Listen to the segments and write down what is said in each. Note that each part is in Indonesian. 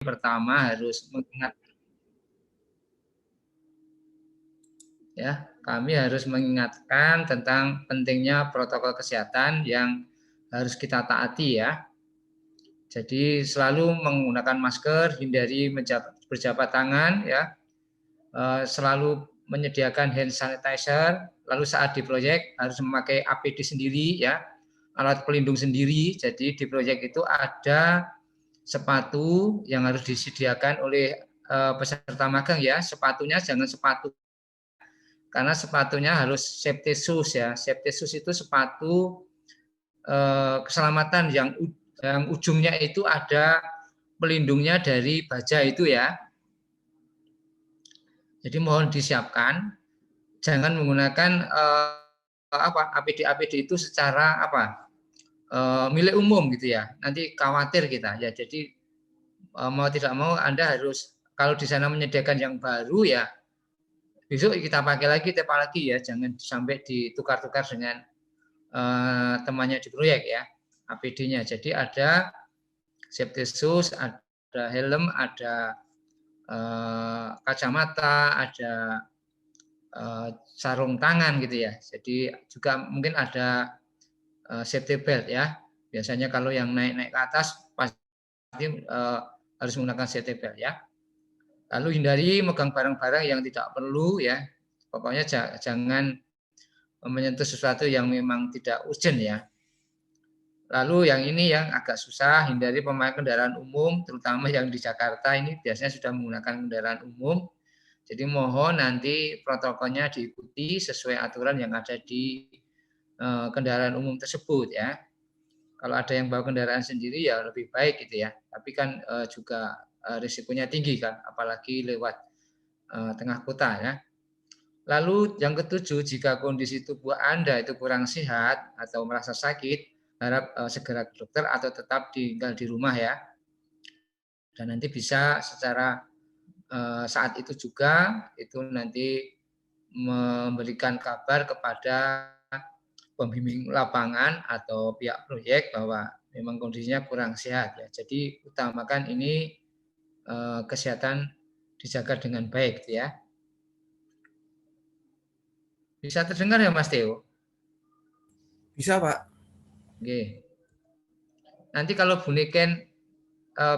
pertama harus mengingat ya, kami harus mengingatkan tentang pentingnya protokol kesehatan yang harus kita taati ya. Jadi selalu menggunakan masker, hindari berjabat tangan ya, selalu menyediakan hand sanitizer, lalu saat di proyek harus memakai APD sendiri ya, alat pelindung sendiri. Jadi di proyek itu ada sepatu yang harus disediakan oleh peserta magang ya, sepatunya jangan sepatu karena sepatunya harus safety shoes ya. Safety shoes itu sepatu keselamatan yang ujungnya itu ada pelindungnya dari baja itu ya. Jadi mohon disiapkan, jangan menggunakan APD itu secara milik umum gitu ya. Nanti khawatir kita ya. Jadi mau tidak mau Anda harus kalau di sana menyediakan yang baru ya besok kita pakai lagi, tiap lagi ya, jangan sampai ditukar-tukar dengan temannya di proyek ya, APD-nya. Jadi ada safety shoes, ada helm, ada kacamata, ada sarung tangan gitu ya. Jadi juga mungkin ada safety belt ya. Biasanya kalau yang naik-naik ke atas pasti harus menggunakan safety belt ya. Lalu hindari megang barang-barang yang tidak perlu ya. Pokoknya jangan menyentuh sesuatu yang memang tidak urgent ya. Lalu yang ini yang agak susah, hindari pemakaian kendaraan umum, terutama yang di Jakarta ini biasanya sudah menggunakan kendaraan umum. Jadi mohon nanti protokolnya diikuti sesuai aturan yang ada di kendaraan umum tersebut ya. Kalau ada yang bawa kendaraan sendiri ya lebih baik gitu ya. Tapi kan juga risikonya tinggi kan, apalagi lewat tengah kota ya. Lalu yang ketujuh, jika kondisi tubuh Anda itu kurang sehat atau merasa sakit, harap segera ke dokter atau tetap tinggal di rumah ya. Dan nanti bisa secara saat itu juga itu nanti memberikan kabar kepada pembimbing lapangan atau pihak proyek bahwa memang kondisinya kurang sehat ya. Jadi utamakan ini kesehatan dijaga dengan baik ya. Bisa terdengar ya Mas Theo? Bisa Pak. Oke. Nanti kalau Bu Niken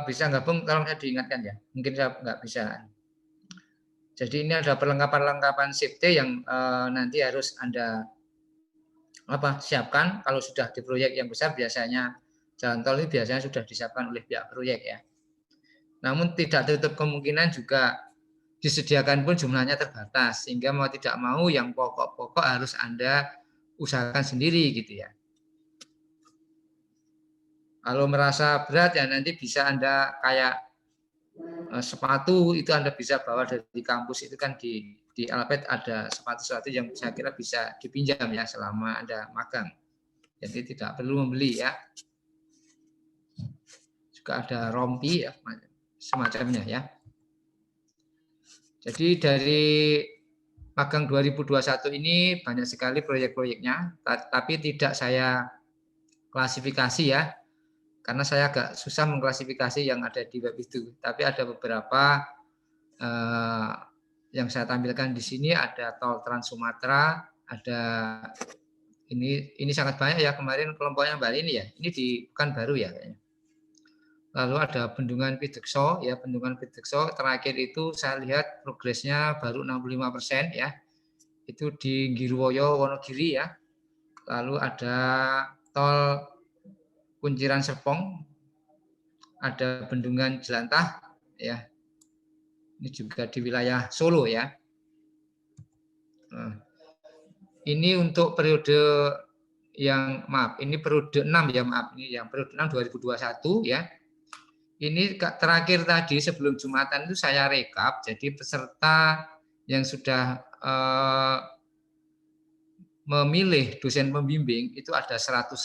bisa gabung, tolong saya diingatkan ya. Mungkin saya nggak bisa. Jadi ini ada perlengkapan-perlengkapan safety yang nanti harus Anda siapkan. Kalau sudah di proyek yang besar biasanya jalan tol ini biasanya sudah disiapkan oleh pihak proyek ya. Namun tidak tertutup kemungkinan juga disediakan pun jumlahnya terbatas, sehingga mau tidak mau yang pokok-pokok harus Anda usahakan sendiri gitu ya. Kalau merasa berat ya nanti bisa Anda kayak sepatu itu Anda bisa bawa dari kampus, itu kan di Alpet ada sepatu-sepatu yang saya kira bisa dipinjam ya selama Anda magang. Jadi tidak perlu membeli ya. Juga ada rompi ya semacamnya ya. Jadi dari magang 2021 ini banyak sekali proyek-proyeknya, tapi tidak saya klasifikasi ya, karena saya agak susah mengklasifikasi yang ada di web itu. Tapi ada beberapa yang saya tampilkan di sini, ada tol Trans Sumatera, ada ini sangat banyak ya, kemarin kelompoknya Mbak ini ya, ini di Pekanbaru ya kayaknya. Lalu ada Bendungan Pidekso ya, Bendungan Pidekso terakhir itu saya lihat progresnya baru 65% ya. Itu di Girwoyo Wonogiri ya. Lalu ada tol Kunciran Serpong, ada Bendungan Jelantah ya. Ini juga di wilayah Solo ya. Nah, ini untuk periode yang ini periode 6 ya, ini yang periode 6 2021 ya. Ini terakhir tadi sebelum Jumatan itu saya rekap, jadi peserta yang sudah memilih dosen pembimbing itu ada 101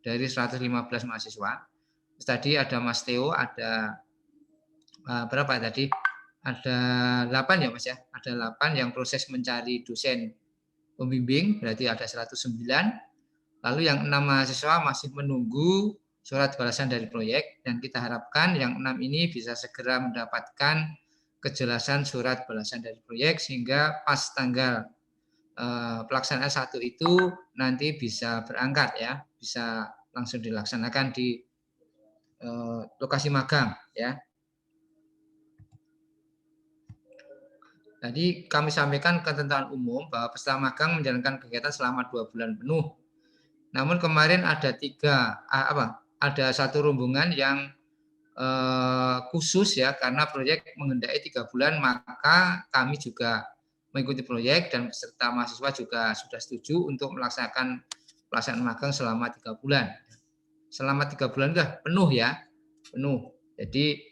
dari 115 mahasiswa. Tadi ada Mas Theo, ada berapa tadi? Ada 8 ya Mas ya, ada 8 yang proses mencari dosen pembimbing, berarti ada 109. Lalu yang 6 mahasiswa masih menunggu surat balasan dari proyek, dan kita harapkan yang 6 ini bisa segera mendapatkan kejelasan surat balasan dari proyek sehingga pas tanggal pelaksanaan 1 itu nanti bisa berangkat ya, bisa langsung dilaksanakan di lokasi magang ya. Jadi kami sampaikan ketentuan umum bahwa peserta magang menjalankan kegiatan selama 2 bulan penuh. Namun kemarin ada ada satu rombongan yang khusus ya, karena proyek mengendaki 3 bulan, maka kami juga mengikuti proyek dan peserta mahasiswa juga sudah setuju untuk melaksanakan pelaksanaan magang selama 3 bulan. Selama 3 bulan sudah penuh ya, penuh. Jadi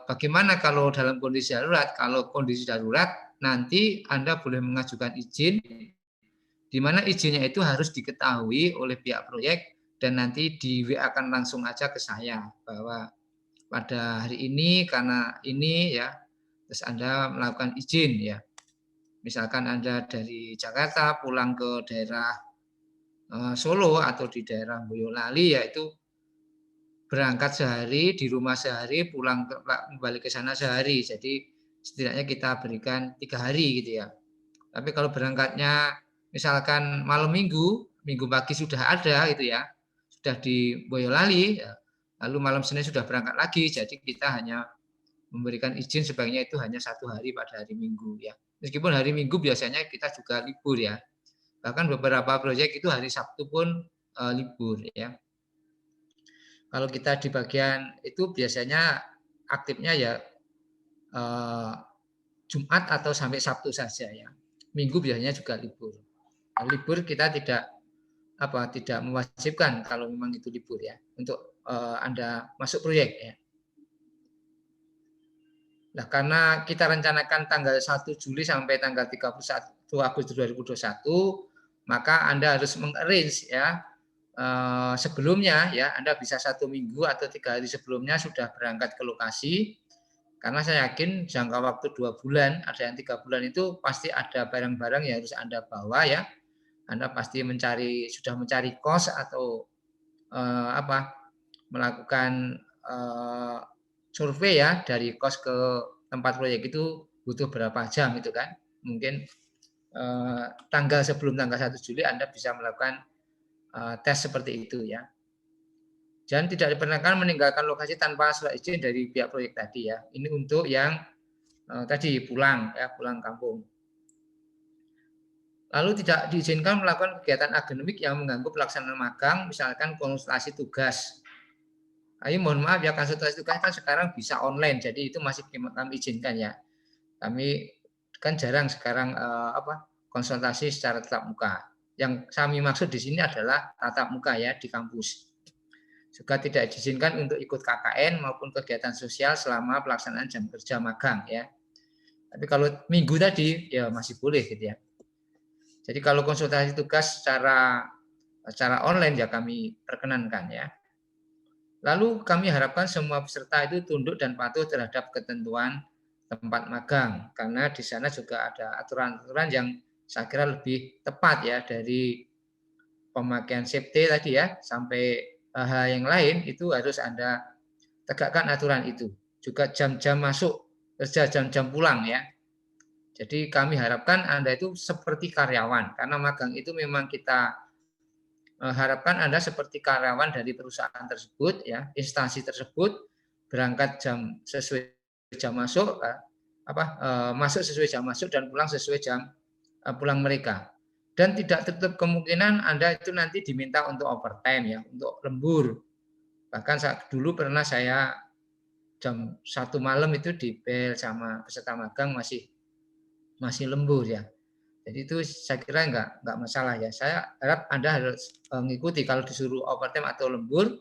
bagaimana kalau dalam kondisi darurat? Kalau kondisi darurat, nanti Anda boleh mengajukan izin, di mana izinnya itu harus diketahui oleh pihak proyek dan nanti di WA-kan langsung aja ke saya bahwa pada hari ini karena ini ya, terus Anda melakukan izin ya. Misalkan Anda dari Jakarta pulang ke daerah Solo atau di daerah Boyolali, yaitu berangkat sehari, di rumah sehari, pulang kembali ke sana sehari. Jadi setidaknya kita berikan 3 hari gitu ya. Tapi kalau berangkatnya misalkan malam minggu, minggu pagi sudah ada gitu ya, sudah di Boyolali, ya, lalu malam Senin sudah berangkat lagi. Jadi kita hanya memberikan izin sebaiknya itu hanya 1 hari pada hari Minggu ya. Meskipun hari Minggu biasanya kita juga libur ya. Bahkan beberapa proyek itu hari Sabtu pun libur ya. Kalau kita di bagian itu biasanya aktifnya ya Jumat atau sampai Sabtu saja ya. Minggu biasanya juga libur. Libur kita tidak mewajibkan kalau memang itu libur ya untuk Anda masuk proyek ya. Nah, karena kita rencanakan tanggal 1 Juli sampai tanggal 31 Agustus 2021, maka Anda harus mengarrange ya sebelumnya ya, Anda bisa 1 minggu atau 3 hari sebelumnya sudah berangkat ke lokasi, karena saya yakin jangka waktu 2 bulan, ada yang 3 bulan itu pasti ada barang-barang yang harus Anda bawa ya. Anda pasti sudah mencari kos atau melakukan survei ya, dari kos ke tempat proyek itu butuh berapa jam itu kan. Mungkin sebelum tanggal 1 Juli Anda bisa melakukan tes seperti itu ya. Dan tidak diperkenankan meninggalkan lokasi tanpa surat izin dari pihak proyek tadi ya. Ini untuk yang tadi pulang kampung. Lalu tidak diizinkan melakukan kegiatan akademik yang mengganggu pelaksanaan magang, misalkan konsultasi tugas. Ayo mohon maaf ya, konsultasi tugas kan sekarang bisa online, jadi itu masih kami izinkan ya. Kami kan jarang sekarang konsultasi secara tatap muka. Yang kami maksud di sini adalah tatap muka ya di kampus. Juga tidak diizinkan untuk ikut KKN maupun kegiatan sosial selama pelaksanaan jam kerja magang ya. Tapi kalau minggu tadi ya masih boleh gitu ya. Jadi kalau konsultasi tugas secara online ya kami perkenankan ya. Lalu kami harapkan semua peserta itu tunduk dan patuh terhadap ketentuan tempat magang, karena di sana juga ada aturan-aturan yang saya kira lebih tepat ya, dari pemakaian safety tadi ya sampai hal yang lain itu harus Anda tegakkan aturan itu. Juga jam-jam masuk kerja, jam-jam pulang ya. Jadi kami harapkan Anda itu seperti karyawan, karena magang itu memang kita harapkan Anda seperti karyawan dari perusahaan tersebut ya, instansi tersebut, berangkat sesuai jam masuk, masuk sesuai jam masuk dan pulang sesuai jam pulang mereka. Dan tidak tertutup kemungkinan Anda itu nanti diminta untuk overtime ya, untuk lembur. Bahkan dulu pernah saya jam 1 malam itu dibel sama peserta magang masih lembur ya. Jadi itu saya kira enggak masalah ya. Saya harap Anda harus mengikuti, kalau disuruh overtime atau lembur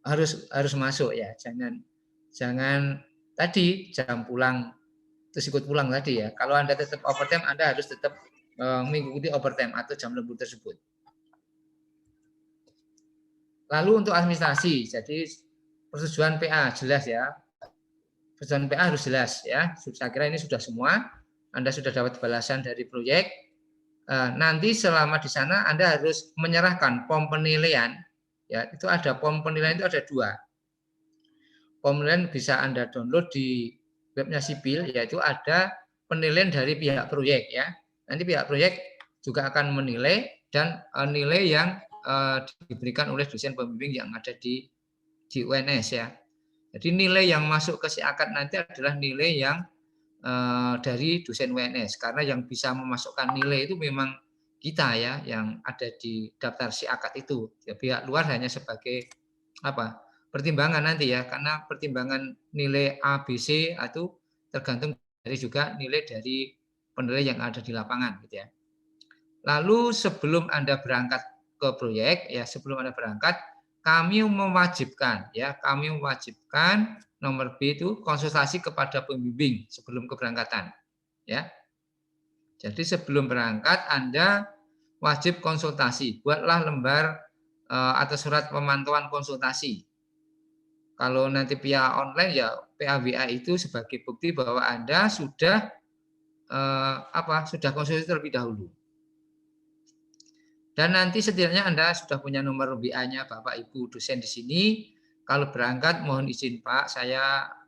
harus masuk ya. Jangan tadi jam pulang terus ikut pulang tadi ya. Kalau Anda tetap overtime, Anda harus tetap mengikuti overtime atau jam lembur tersebut. Lalu untuk administrasi, jadi persetujuan PA jelas ya. Persetujuan PA harus jelas ya. Saya kira ini sudah semua. Anda sudah dapat balasan dari proyek. Nanti selama di sana Anda harus menyerahkan form penilaian Ya, itu ada form penilaian itu ada 2. Form penilaian bisa Anda download di webnya Sipil, yaitu ada penilaian dari pihak proyek ya. Nanti pihak proyek juga akan menilai dan nilai yang diberikan oleh dosen pembimbing yang ada di UNS ya. Jadi nilai yang masuk ke si akad nanti adalah nilai yang dari dosen UNS, karena yang bisa memasukkan nilai itu memang kita ya, yang ada di daftar si akad itu. Ya, pihak luar hanya sebagai apa? Pertimbangan nanti ya, karena pertimbangan nilai A, B, C itu tergantung dari juga nilai dari penilai yang ada di lapangan gitu ya. Lalu sebelum Anda berangkat ke proyek ya, sebelum Anda berangkat, kami mewajibkan nomor B itu konsultasi kepada pembimbing sebelum keberangkatan ya. Jadi sebelum berangkat Anda wajib konsultasi, buatlah lembar atau surat pemantauan konsultasi. Kalau nanti via online ya PAWA itu sebagai bukti bahwa Anda sudah sudah konsultasi terlebih dahulu. Dan nanti setidaknya Anda sudah punya nomor WA-nya Bapak Ibu dosen di sini. Kalau berangkat mohon izin Pak,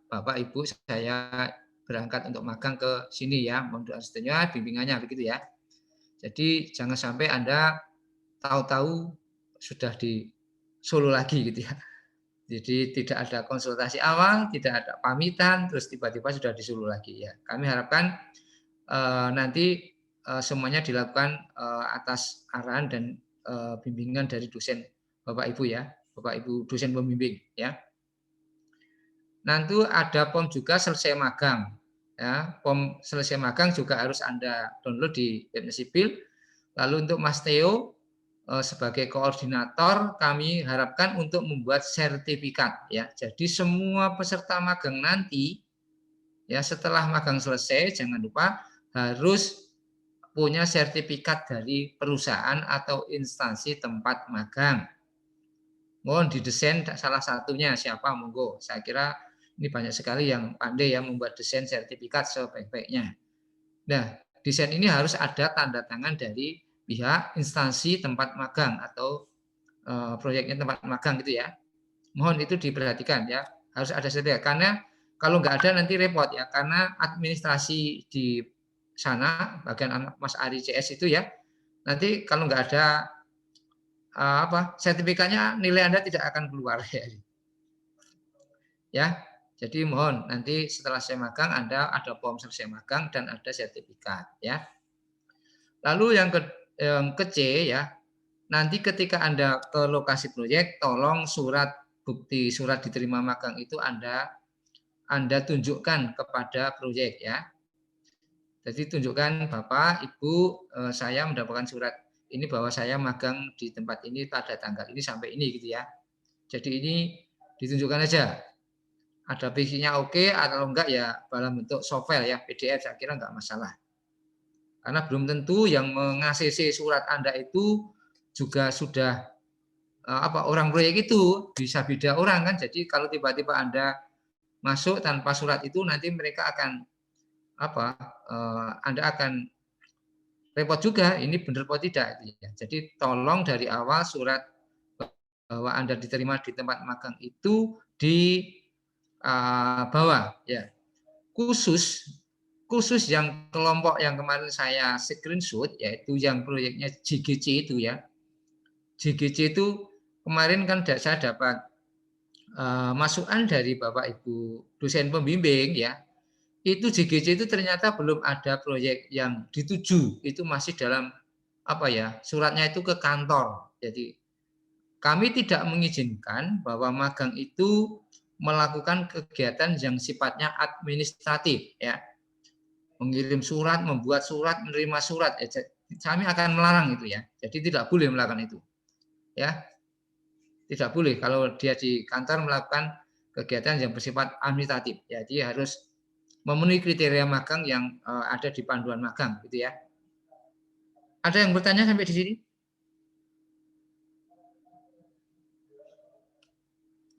Bapak Ibu saya berangkat untuk magang ke sini ya. Mohon doa restunya, bimbingannya begitu ya. Jadi jangan sampai Anda tahu-tahu sudah di Solo lagi gitu ya. Jadi tidak ada konsultasi awal, tidak ada pamitan, terus tiba-tiba sudah di Solo lagi ya. Kami harapkan nanti semuanya dilakukan atas arahan dan bimbingan dari dosen Bapak Ibu ya, Bapak Ibu dosen pembimbing ya. Nanti ada form juga selesai magang ya, form selesai magang juga harus Anda download di webnya Sipil. Lalu untuk Mas Theo sebagai koordinator kami harapkan untuk membuat sertifikat ya. Jadi semua peserta magang nanti ya setelah magang selesai jangan lupa harus punya sertifikat dari perusahaan atau instansi tempat magang. Mohon didesain salah satunya siapa monggo. Saya kira ini banyak sekali yang pandai yang membuat desain sertifikat sebaik-baiknya. Nah, desain ini harus ada tanda tangan dari pihak instansi tempat magang atau proyeknya tempat magang gitu ya. Mohon itu diperhatikan ya, harus ada sertifikat karena kalau nggak ada nanti repot ya, karena administrasi di sana bagian Mas Ari CS itu ya, nanti kalau nggak ada sertifikatnya nilai Anda tidak akan keluar ya. Ya, jadi mohon nanti setelah saya magang Anda ada form selesai magang dan ada sertifikat ya. Lalu yang ke C ya, nanti ketika Anda ke lokasi proyek, tolong bukti surat diterima magang itu Anda tunjukkan kepada proyek ya. Jadi tunjukkan Bapak, Ibu, saya mendapatkan surat ini bahwa saya magang di tempat ini pada tanggal ini sampai ini gitu ya. Jadi ini ditunjukkan aja. Ada fiksinya oke atau enggak ya dalam bentuk softfile ya, PDF saya kira enggak masalah. Karena belum tentu yang meng-ACC surat Anda itu juga sudah orang proyek itu bisa beda orang kan. Jadi kalau tiba-tiba Anda masuk tanpa surat itu nanti mereka akan Anda akan repot juga ini benar atau tidak. Jadi tolong dari awal surat bahwa Anda diterima di tempat magang itu di bawah ya. Khusus yang kelompok yang kemarin saya screenshot yaitu yang proyeknya JGC itu ya. JGC itu kemarin kan saya dapat masukan dari Bapak Ibu dosen pembimbing ya. Itu JGC itu ternyata belum ada proyek yang dituju, itu masih dalam suratnya itu ke kantor. Jadi kami tidak mengizinkan bahwa magang itu melakukan kegiatan yang sifatnya administratif ya. Mengirim surat, membuat surat, menerima surat, kami akan melarang itu ya. Jadi tidak boleh melakukan itu. Ya. Tidak boleh kalau dia di kantor melakukan kegiatan yang bersifat administratif. Jadi harus memenuhi kriteria magang yang ada di panduan magang gitu ya. Ada yang bertanya sampai di sini?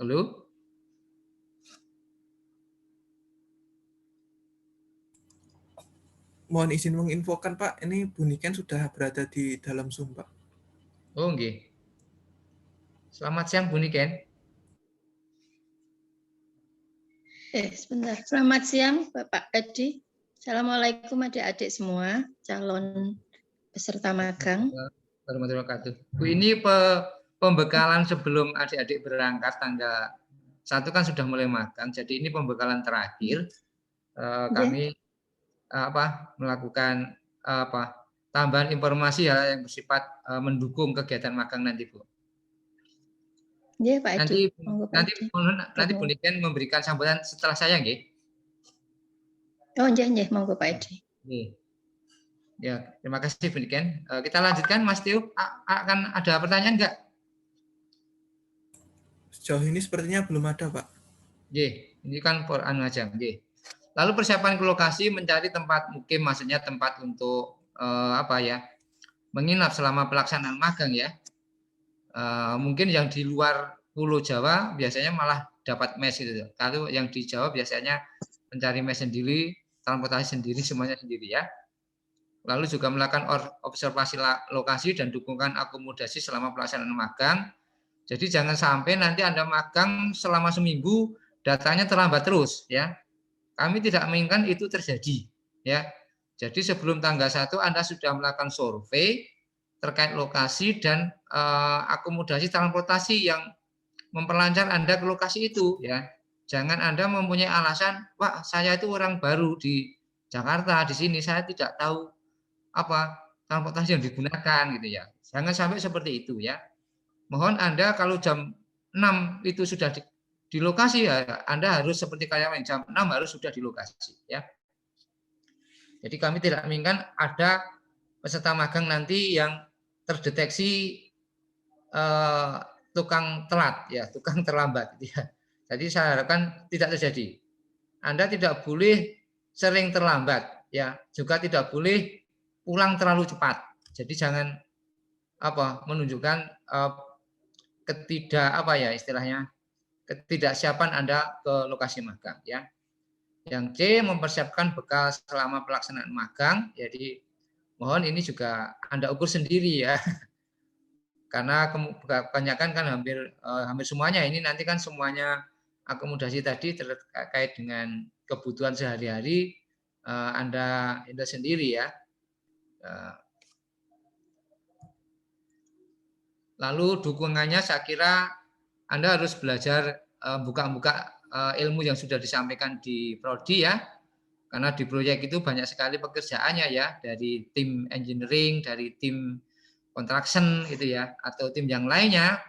Halo? Mohon izin menginfokan Pak, ini Bu Niken sudah berada di dalam Zoom Pak. Oh nggih. Selamat siang Bu Niken. Sebentar. Selamat siang Bapak Edi. Assalamualaikum adik-adik semua, calon peserta magang. Warahmatullahi wabarakatuh. Bu, ini pembekalan sebelum adik-adik berangkat tanggal 1 kan sudah mulai magang. Jadi ini pembekalan terakhir. Kami melakukan tambahan informasi yang bersifat mendukung kegiatan magang nanti, Bu. Iya, Pak Edi. Nanti Bu Niken memberikan sambutan setelah saya, nggih. Oh, nggih, monggo Pak Edi. Ya, terima kasih Bu Niken. Kita lanjutkan, Mas Tio. Akan ada pertanyaan nggak? Sejauh ini sepertinya belum ada, Pak. Ini kan aja. Lalu persiapan ke lokasi mencari tempat mukim, maksudnya tempat untuk menginap selama pelaksanaan magang ya. Mungkin yang di luar Pulau Jawa biasanya malah dapat mes gitu. Kalau yang di Jawa biasanya mencari mes sendiri, transportasi sendiri, semuanya sendiri ya. Lalu juga melakukan observasi lokasi dan dukungan akomodasi selama pelaksanaan magang. Jadi jangan sampai nanti Anda magang selama seminggu datanya terlambat terus ya. Kami tidak menginginkan itu terjadi ya. Jadi sebelum tanggal 1 Anda sudah melakukan survei terkait lokasi dan akomodasi transportasi yang memperlancar Anda ke lokasi itu ya. Jangan Anda mempunyai alasan, "Wah, saya itu orang baru di Jakarta, di sini saya tidak tahu transportasi yang digunakan," gitu ya. Jangan sampai seperti itu ya. Mohon Anda kalau jam 6 itu sudah di lokasi ya, Anda harus seperti karyawan jam 6 harus sudah di lokasi ya. Jadi kami tidak menginginkan ada peserta magang nanti yang terdeteksi tukang telat ya, tukang terlambat ya. Jadi saya harapkan tidak terjadi. Anda tidak boleh sering terlambat ya, juga tidak boleh pulang terlalu cepat. Jadi jangan menunjukkan ketidaksiapan Anda ke lokasi magang ya. Yang C, mempersiapkan bekal selama pelaksanaan magang. Jadi mohon ini juga Anda ukur sendiri ya. Karena kebanyakan kan hampir semuanya ini nanti kan semuanya akomodasi tadi terkait dengan kebutuhan sehari-hari Anda sendiri ya. Lalu dukungannya saya kira Anda harus belajar buka-buka ilmu yang sudah disampaikan di prodi ya. Karena di proyek itu banyak sekali pekerjaannya ya, dari tim engineering, dari tim construction gitu ya, atau tim yang lainnya,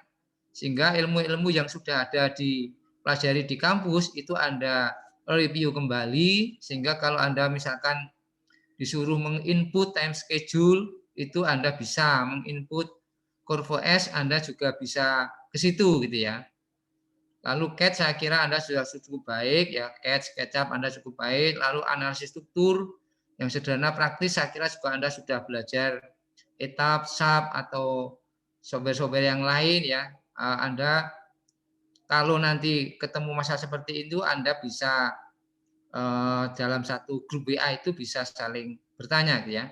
sehingga ilmu-ilmu yang sudah ada dipelajari di kampus itu Anda review kembali, sehingga kalau Anda misalkan disuruh menginput time schedule, itu Anda bisa menginput Corvo S, Anda juga bisa ke situ gitu ya. Lalu CAD saya kira Anda sudah cukup baik ya, CAD, SketchUp Anda cukup baik. Lalu analisis struktur yang sederhana praktis saya kira juga Anda sudah belajar etap, SAP atau software-software yang lain ya. Anda kalau nanti ketemu masalah seperti itu Anda bisa dalam satu grup WA itu bisa saling bertanya gitu ya.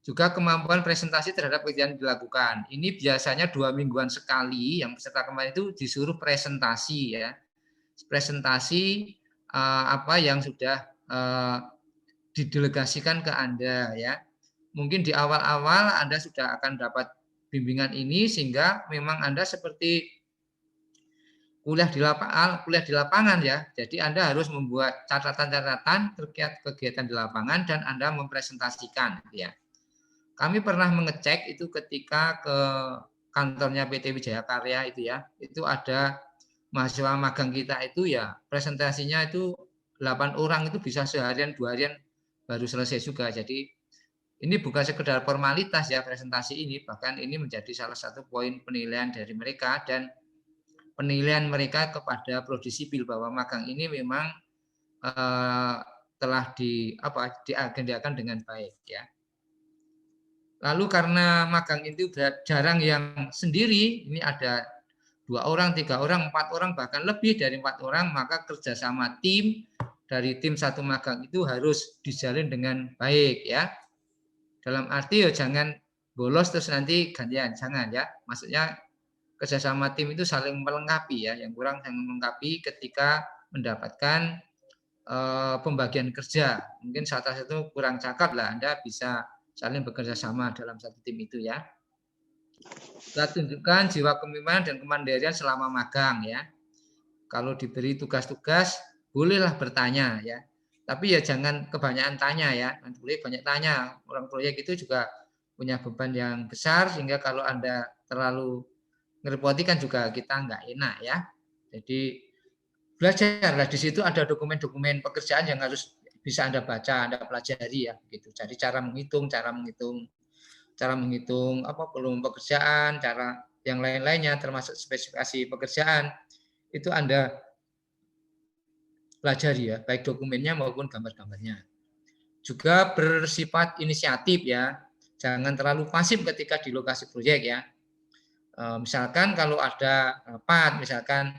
Juga kemampuan presentasi terhadap kegiatan dilakukan. Ini biasanya 2 mingguan sekali yang peserta kemarin itu disuruh presentasi ya. Presentasi apa yang sudah didelegasikan ke Anda ya. Mungkin di awal-awal Anda sudah akan dapat bimbingan ini sehingga memang Anda seperti kuliah di lapangan ya. Jadi Anda harus membuat catatan-catatan terkait kegiatan di lapangan dan Anda mempresentasikan ya. Kami pernah mengecek itu ketika ke kantornya PT Wijaya Karya itu ya, itu ada mahasiswa magang kita itu ya presentasinya itu 8 orang itu bisa seharian 2 harian baru selesai juga. Jadi ini bukan sekedar formalitas ya presentasi ini, bahkan ini menjadi salah satu poin penilaian dari mereka dan penilaian mereka kepada prodi sipil bahwa magang ini memang telah diagendakan dengan baik ya. Lalu karena magang itu jarang yang sendiri, ini ada 2 orang, 3 orang, 4 orang, bahkan lebih dari 4 orang, maka kerjasama tim dari tim satu magang itu harus dijalin dengan baik ya. Dalam arti ya jangan bolos terus nanti gantian, jangan ya. Maksudnya kerjasama tim itu saling melengkapi ya, yang kurang saling melengkapi ketika mendapatkan pembagian kerja. Mungkin salah satu kurang cakap lah, Anda bisa saling bekerja sama dalam satu tim itu ya. Kita tunjukkan jiwa kepemimpinan dan kemandirian selama magang ya. Kalau diberi tugas-tugas, bolehlah bertanya ya. Tapi ya jangan kebanyakan tanya ya. Nanti boleh banyak tanya. Orang proyek itu juga punya beban yang besar sehingga kalau Anda terlalu ngerepoti kan juga kita nggak enak ya. Jadi belajarlah, di situ ada dokumen-dokumen pekerjaan yang harus bisa Anda baca, Anda pelajari ya gitu. Jadi cara menghitung apa volume pekerjaan, cara yang lain-lainnya termasuk spesifikasi pekerjaan itu Anda pelajari ya, baik dokumennya maupun gambar-gambarnya. Juga bersifat inisiatif ya, jangan terlalu pasif ketika di lokasi proyek ya. Misalkan kalau ada rapat, misalkan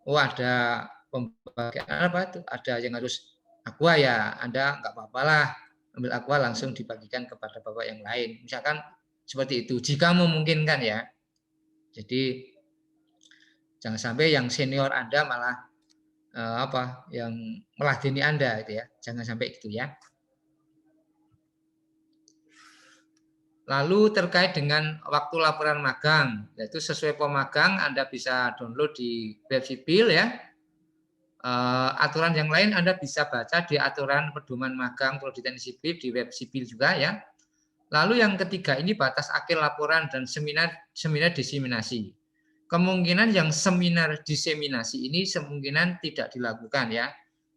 ada pembagian apa itu, ada yang harus aqua ya, Anda nggak apa-apa lah, ambil aqua langsung dibagikan kepada bapak yang lain. Misalkan seperti itu, jika memungkinkan ya. Jadi jangan sampai yang senior Anda malah yang meladeni Anda gitu ya. Jangan sampai itu ya. Lalu terkait dengan waktu laporan magang, yaitu sesuai pemagang Anda bisa download di web sipil ya. Aturan yang lain Anda bisa baca di aturan pedoman magang prodi teknik sipil di web sipil juga ya. Lalu yang ketiga ini batas akhir laporan dan seminar diseminasi. Kemungkinan yang seminar diseminasi ini kemungkinan tidak dilakukan ya,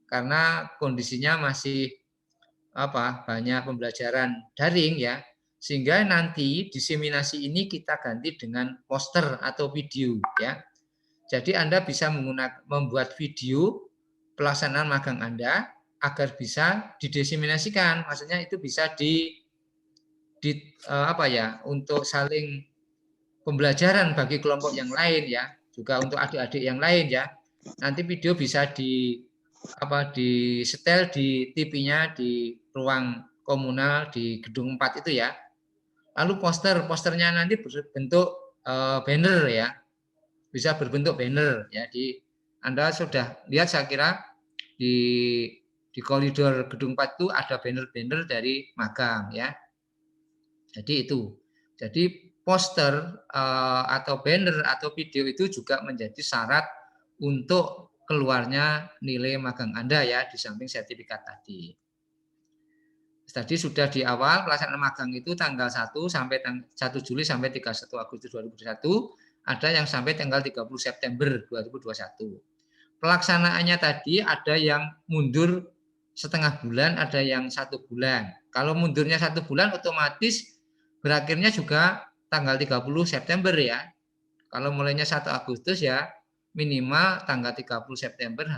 karena kondisinya masih banyak pembelajaran daring ya, sehingga nanti diseminasi ini kita ganti dengan poster atau video ya. Jadi Anda bisa membuat video pelaksanaan magang Anda agar bisa didiseminasikan, maksudnya itu bisa untuk saling pembelajaran bagi kelompok yang lain ya, juga untuk adik-adik yang lain ya. Nanti video bisa disetel di TV-nya di ruang komunal di gedung 4 itu ya. Lalu posternya nanti berbentuk banner ya. Bisa berbentuk banner ya. Anda sudah lihat saya kira di koridor gedung 4 itu ada banner-banner dari magang ya. Jadi itu. Jadi poster atau banner atau video itu juga menjadi syarat untuk keluarnya nilai magang Anda ya, di samping sertifikat tadi. Tadi sudah di awal pelaksanaan magang itu tanggal 1 Juli sampai 31 Agustus 2021, ada yang sampai tanggal 30 September 2021. Pelaksanaannya tadi ada yang mundur setengah bulan, ada yang 1 bulan. Kalau mundurnya 1 bulan otomatis berakhirnya juga tanggal 30 September ya. Kalau mulainya 1 Agustus ya minimal tanggal 30 September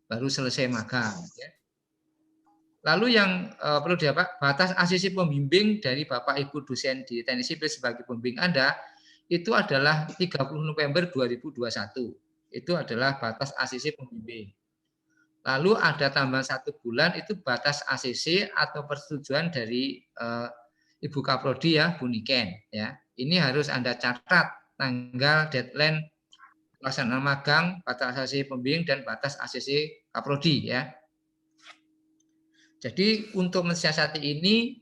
baru selesai magang ya. Lalu yang perlu diapa? Batas asisi pembimbing dari Bapak Ibu dosen di teknik sipil sebagai pembimbing Anda itu adalah 30 November 2021. Itu adalah batas asisi pembimbing. Lalu ada tambahan 1 bulan itu batas ACC atau persetujuan dari Ibu Kaprodi ya, Bu Niken ya. Ini harus Anda catat tanggal deadline pelaksanaan magang, batas ACC pembimbing dan batas ACC Kaprodi ya. Jadi untuk mensiasati ini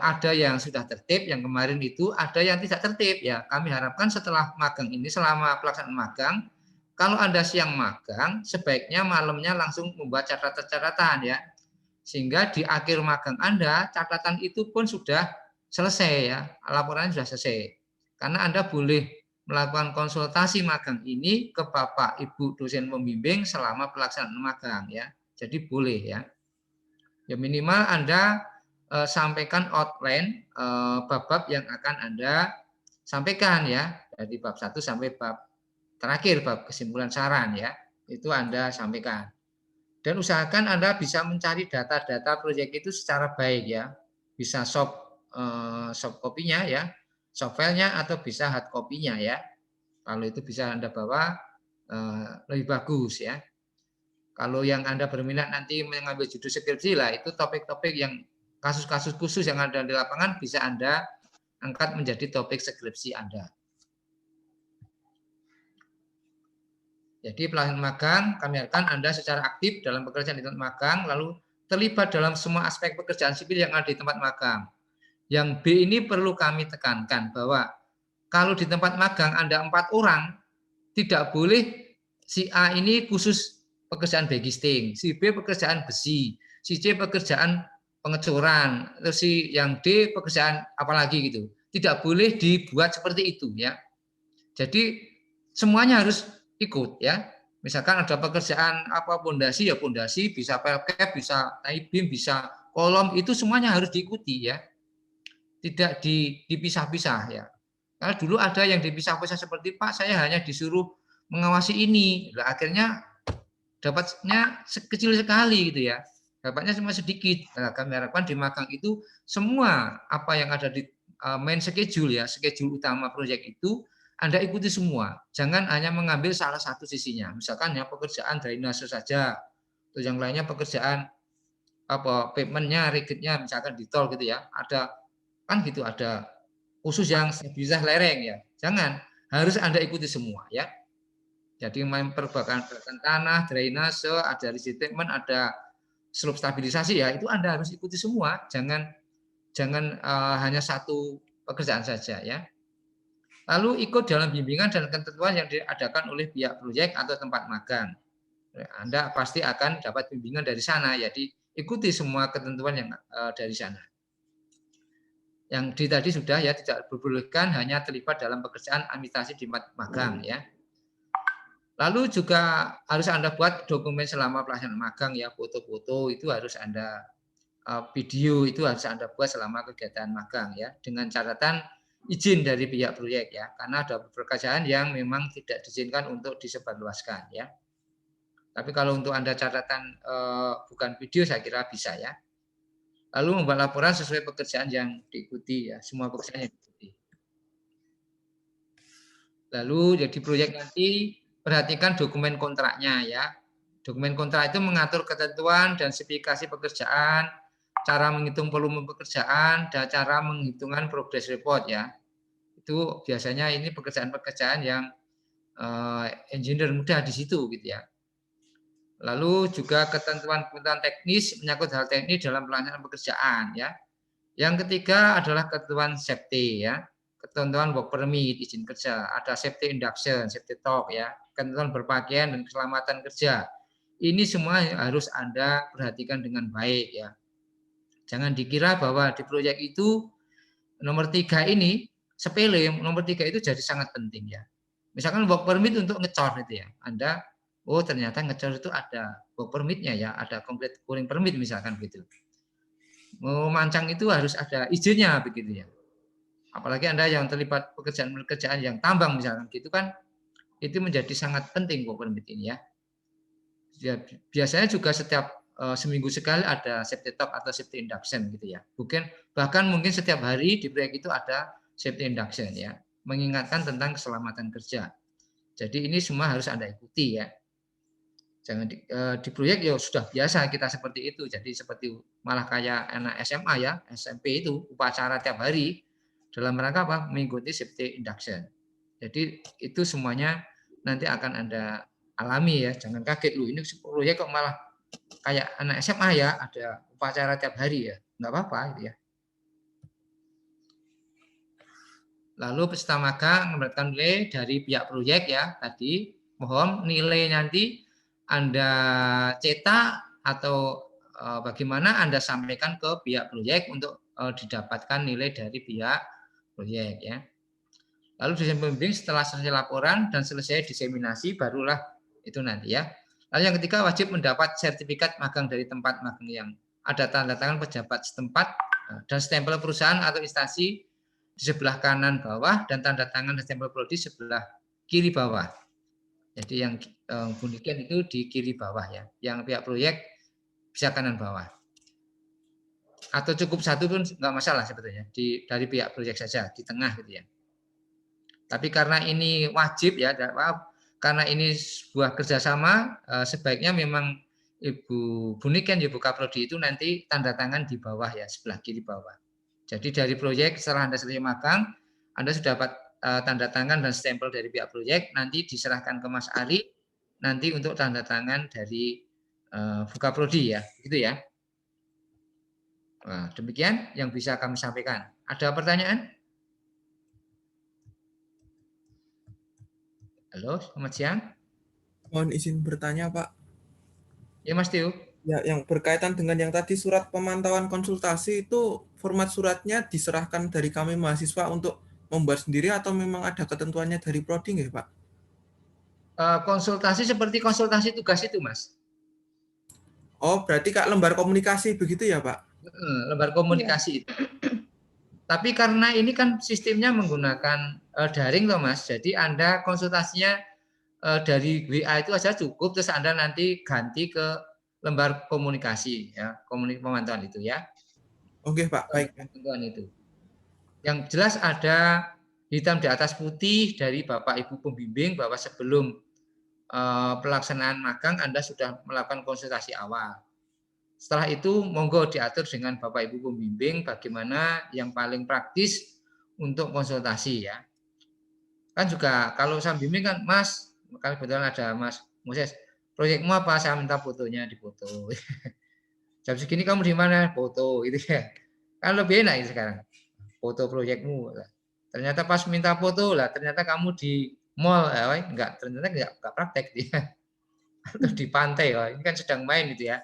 ada yang sudah tertib, yang kemarin itu ada yang tidak tertib ya. Kami harapkan setelah magang ini, selama pelaksanaan magang, kalau Anda siang magang, sebaiknya malamnya langsung membuat catatan-catatan ya. Sehingga di akhir magang Anda, catatan itu pun sudah selesai ya, laporannya sudah selesai. Karena Anda boleh melakukan konsultasi magang ini ke Bapak Ibu dosen pembimbing selama pelaksanaan magang ya. Jadi boleh ya. Ya minimal Anda sampaikan outline bab-bab yang akan Anda sampaikan ya, dari bab 1 sampai bab terakhir, bab kesimpulan saran ya. Itu Anda sampaikan. Dan usahakan Anda bisa mencari data-data proyek itu secara baik ya. Bisa soft copy-nya ya, soft file-nya atau bisa hard copy-nya ya. Kalau itu bisa Anda bawa lebih bagus ya. Kalau yang Anda berminat nanti mengambil judul skripsi lah, itu topik-topik yang kasus-kasus khusus yang ada di lapangan bisa Anda angkat menjadi topik skripsi Anda. Jadi pelaksanaan magang kami harapkan Anda secara aktif dalam pekerjaan di tempat magang, lalu terlibat dalam semua aspek pekerjaan sipil yang ada di tempat magang. Yang B ini perlu kami tekankan bahwa kalau di tempat magang Anda 4 orang, tidak boleh si A ini khusus pekerjaan backisting, si B pekerjaan besi, si C pekerjaan pengecoran, terus si yang D pekerjaan apalagi gitu. Tidak boleh dibuat seperti itu ya. Jadi semuanya harus ikut ya. Misalkan ada pekerjaan apa pondasi ya pondasi, bisa pelkep, bisa I-beam, bisa kolom, itu semuanya harus diikuti ya. Tidak dipisah-pisah ya. Karena dulu ada yang dipisah-pisah seperti Pak, saya hanya disuruh mengawasi ini. Nah, akhirnya dapatnya kecil sekali gitu ya. Dapatnya cuma sedikit. Nah, kami harapkan di magang itu semua apa yang ada di main schedule ya, schedule utama proyek itu Anda ikuti semua. Jangan hanya mengambil salah satu sisinya. Misalkan ya pekerjaan drainase saja. Atau yang lainnya pekerjaan apa pavementnya, rigidnya misalkan di tol gitu ya. Ada kan gitu ada khusus yang stabilitas lereng ya. Jangan, harus Anda ikuti semua ya. Jadi main perbaikan tanah, drainase, ada treatment, ada slope stabilisasi ya, itu Anda harus ikuti semua. Jangan hanya satu pekerjaan saja ya. Lalu ikut dalam bimbingan dan ketentuan yang diadakan oleh pihak proyek atau tempat magang. Anda pasti akan dapat bimbingan dari sana, jadi ikuti semua ketentuan yang dari sana. Yang di tadi sudah ya, tidak diperbolehkan hanya terlibat dalam pekerjaan administrasi di magang ya. Lalu juga harus Anda buat dokumen selama pelaksanaan magang ya, foto-foto itu harus Anda video itu harus Anda buat selama kegiatan magang ya, dengan catatan izin dari pihak proyek ya, karena ada pekerjaan yang memang tidak diizinkan untuk disebarluaskan ya. Tapi kalau untuk Anda catatan bukan video saya kira bisa ya. Lalu membuat laporan sesuai pekerjaan yang diikuti ya, semua pekerjaan yang diikuti. Lalu jadi proyek nanti perhatikan dokumen kontraknya ya. Dokumen kontrak itu mengatur ketentuan dan spesifikasi pekerjaan, cara menghitung volume pekerjaan, dan cara menghitungan progress report ya. Itu biasanya ini pekerjaan-pekerjaan yang engineer mudah di situ gitu ya. Lalu juga ketentuan-ketentuan teknis menyangkut hal teknis dalam pelaksanaan pekerjaan ya. Yang ketiga adalah ketentuan safety ya. Ketentuan work permit, izin kerja, ada safety induction, safety talk ya, ketentuan berpakaian dan keselamatan kerja. Ini semua harus Anda perhatikan dengan baik ya. Jangan dikira bahwa di proyek itu nomor 3 ini sepele, nomor 3 itu jadi sangat penting ya. Misalkan work permit untuk ngecor itu ya. Anda oh ternyata ngecor itu ada work permitnya ya, ada complete curing permit misalkan begitu. Mau mancang itu harus ada izinnya begitu ya. Apalagi Anda yang terlibat pekerjaan-pekerjaan yang tambang misalkan gitu kan, itu menjadi sangat penting work permit ini ya. Biasanya juga setiap seminggu sekali ada safety talk atau safety induction gitu ya. Bahkan mungkin setiap hari di proyek itu ada safety induction ya, mengingatkan tentang keselamatan kerja. Jadi ini semua harus Anda ikuti ya. Jangan di proyek ya sudah biasa kita seperti itu. Jadi seperti malah kayak anak SMA ya, SMP itu upacara tiap hari dalam rangka apa? Mengikuti safety induction. Jadi itu semuanya nanti akan Anda alami ya, jangan kaget lu ini proyek kok malah kayak anak SMA ya, ada upacara tiap hari ya, nggak apa-apa gitu ya. Lalu peserta magang mendapatkan nilai dari pihak proyek ya tadi, mohon nilai nanti Anda cetak atau bagaimana Anda sampaikan ke pihak proyek untuk didapatkan nilai dari pihak proyek ya. Lalu desain pembimbing setelah selesai laporan dan selesai diseminasi barulah itu nanti ya. Lalu yang ketiga wajib mendapat sertifikat magang dari tempat magang yang ada tanda tangan pejabat setempat dan stempel perusahaan atau instansi di sebelah kanan bawah dan tanda tangan dan stempel prodi sebelah kiri bawah. Jadi yang bunyikan itu di kiri bawah ya. Yang pihak proyek bisa kanan bawah. Atau cukup satu pun nggak masalah sebetulnya dari pihak proyek saja di tengah gitu ya. Tapi karena ini wajib ya, karena ini sebuah kerjasama, sebaiknya memang Ibu Buniken, Ibu Kaprodi itu nanti tanda tangan di bawah ya, sebelah kiri bawah. Jadi dari proyek setelah Anda selesai magang, Anda sudah dapat tanda tangan dan stempel dari pihak proyek, nanti diserahkan ke Mas Ari, nanti untuk tanda tangan dari Bukaprodi ya, gitu ya. Nah, demikian yang bisa kami sampaikan. Ada pertanyaan? Halo, selamat siang. Mohon izin bertanya, Pak. Ya, Mas Tio. Ya, yang berkaitan dengan yang tadi surat pemantauan konsultasi itu format suratnya diserahkan dari kami mahasiswa untuk membuat sendiri atau memang ada ketentuannya dari prodi nggak, Pak? Konsultasi seperti konsultasi tugas itu, Mas. Oh, berarti Kak lembar komunikasi begitu ya, Pak? Lembar komunikasi itu. Tapi karena ini kan sistemnya menggunakan daring loh, Mas. Jadi Anda konsultasinya dari WA itu aja cukup, terus Anda nanti ganti ke lembar komunikasi ya, pemantauan itu ya. Oke, Pak, baik. Pemantauan itu. Yang jelas ada hitam di atas putih dari Bapak Ibu pembimbing bahwa sebelum pelaksanaan magang Anda sudah melakukan konsultasi awal. Setelah itu monggo diatur dengan Bapak Ibu pembimbing bagaimana yang paling praktis untuk konsultasi ya. Kan juga kalau saya bimbing kan, Mas, kalau kebetulan ada Mas Moses, proyekmu apa? Saya minta fotonya dipoto. Jam segini kamu di mana? Foto gitu ya. Kan lebih enak ini sekarang. Foto proyekmu. Ternyata pas minta foto lah, ternyata kamu di mall, enggak, ternyata enggak praktek dia. Atau di pantai, ini kan sedang main gitu ya.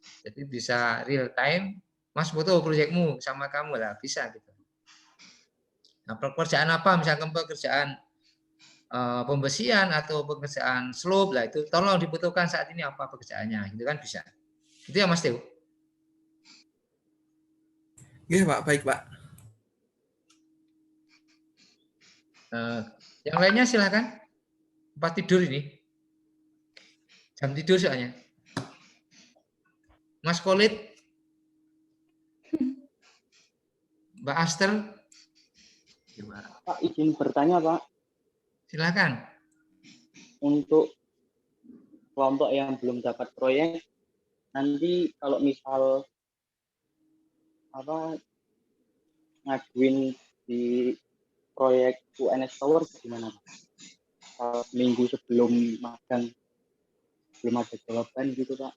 Jadi bisa real time, Mas foto proyekmu sama kamu lah, bisa gitu. Nah, pekerjaan apa? Misalkan pekerjaan pembersihan atau pekerjaan slope lah itu, tolong dibutuhkan saat ini apa pekerjaannya, gitu kan bisa. Itu ya Mas Teo. Iya, Pak, baik, Pak. Yang lainnya silakan. Tempat tidur ini. Jam tidur soalnya. Mas Kolit, Mbak Aster. Pak, izin bertanya, Pak. Silakan. Untuk kelompok yang belum dapat proyek, nanti kalau misal ngajuin di proyek UNS Tower gimana, Pak? Minggu sebelum magang belum ada jawaban gitu, Pak.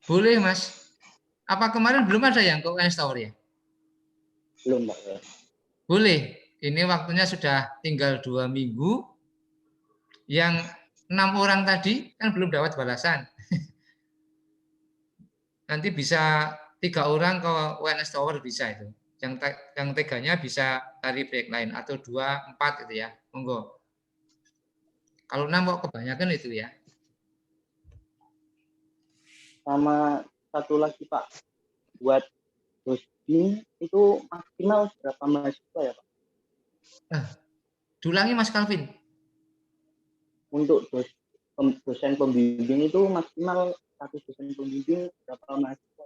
Boleh, Mas. Apa kemarin belum ada yang ke UNS Tower ya? Belum, Pak. Boleh. Ini waktunya sudah tinggal 2 minggu. Yang 6 orang tadi kan belum dapat balasan. Nanti bisa 3 orang ke UNS Tower bisa itu. Yang 3-nya bisa cari proyek lain atau 2, 4 gitu ya. Monggo. Kalau 6 kok kebanyakan itu ya. Sama satu lagi, Pak. Buat dosen itu maksimal berapa mahasiswa ya, Pak? Diulangi Mas Calvin. Untuk dosen pembimbing itu maksimal satu dosen pembimbing berapa mahasiswa?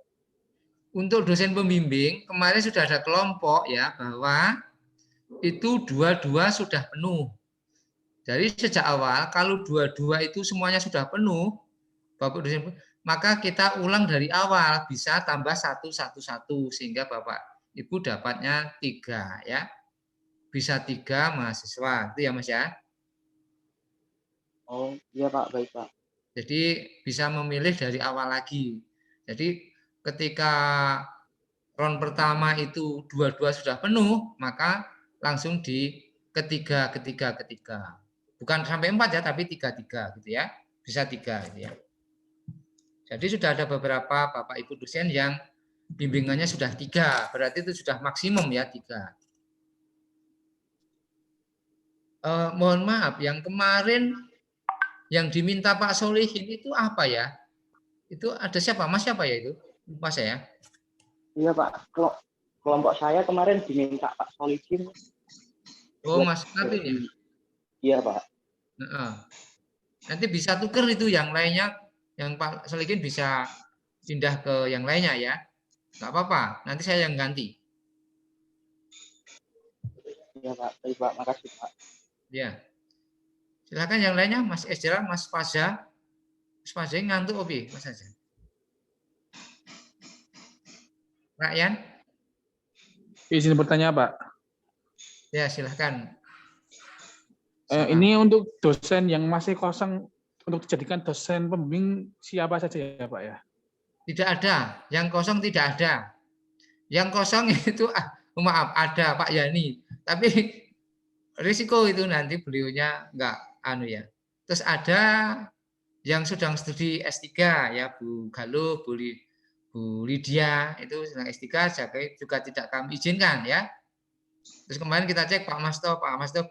Untuk dosen pembimbing kemarin sudah ada kelompok ya bahwa itu 2-2 sudah penuh. Jadi sejak awal kalau 2-2 itu semuanya sudah penuh, Bapak dosen, maka kita ulang dari awal bisa tambah 1-1-1 sehingga Bapak Ibu dapatnya 3 ya. Bisa 3 mahasiswa itu ya Mas ya. Oh iya Pak, baik Pak. Jadi bisa memilih dari awal lagi. Jadi ketika round pertama itu 2-2 sudah penuh, maka langsung di ketiga. Bukan sampai 4 ya, tapi 3-3 gitu ya. Bisa 3 gitu ya. Jadi sudah ada beberapa Bapak Ibu dosen yang bimbingannya sudah 3, berarti itu sudah maksimum ya 3. Mohon maaf, yang kemarin yang diminta Pak Solihin itu apa ya? Itu ada siapa? Mas siapa ya itu? Lupa saya. Iya Pak, kelompok saya kemarin diminta Pak Solihin. Oh Mas Calvin ya? Iya Pak. Nanti bisa tuker itu yang lainnya, yang Pak Solihin bisa pindah ke yang lainnya ya. Nggak apa-apa, nanti saya yang ganti. Iya Pak, baik Pak, makasih Pak. Ya. Silakan yang lainnya, Mas Ezra, Mas Faza. Mas Faza ngantuk oke, Mas Faza. Ryan? Izin bertanya, Pak. Ya, silakan. Ini untuk dosen yang masih kosong untuk dijadikan dosen pembimbing siapa saja ya Pak ya? Tidak ada, yang kosong tidak ada. Yang kosong itu maaf ada Pak Yani, tapi risiko itu nanti beliaunya enggak ya. Terus ada yang sedang studi S3 ya Bu Galuh, Bu Lydia itu sedang S3 juga tidak kami izinkan ya. Terus kemarin kita cek Pak Masto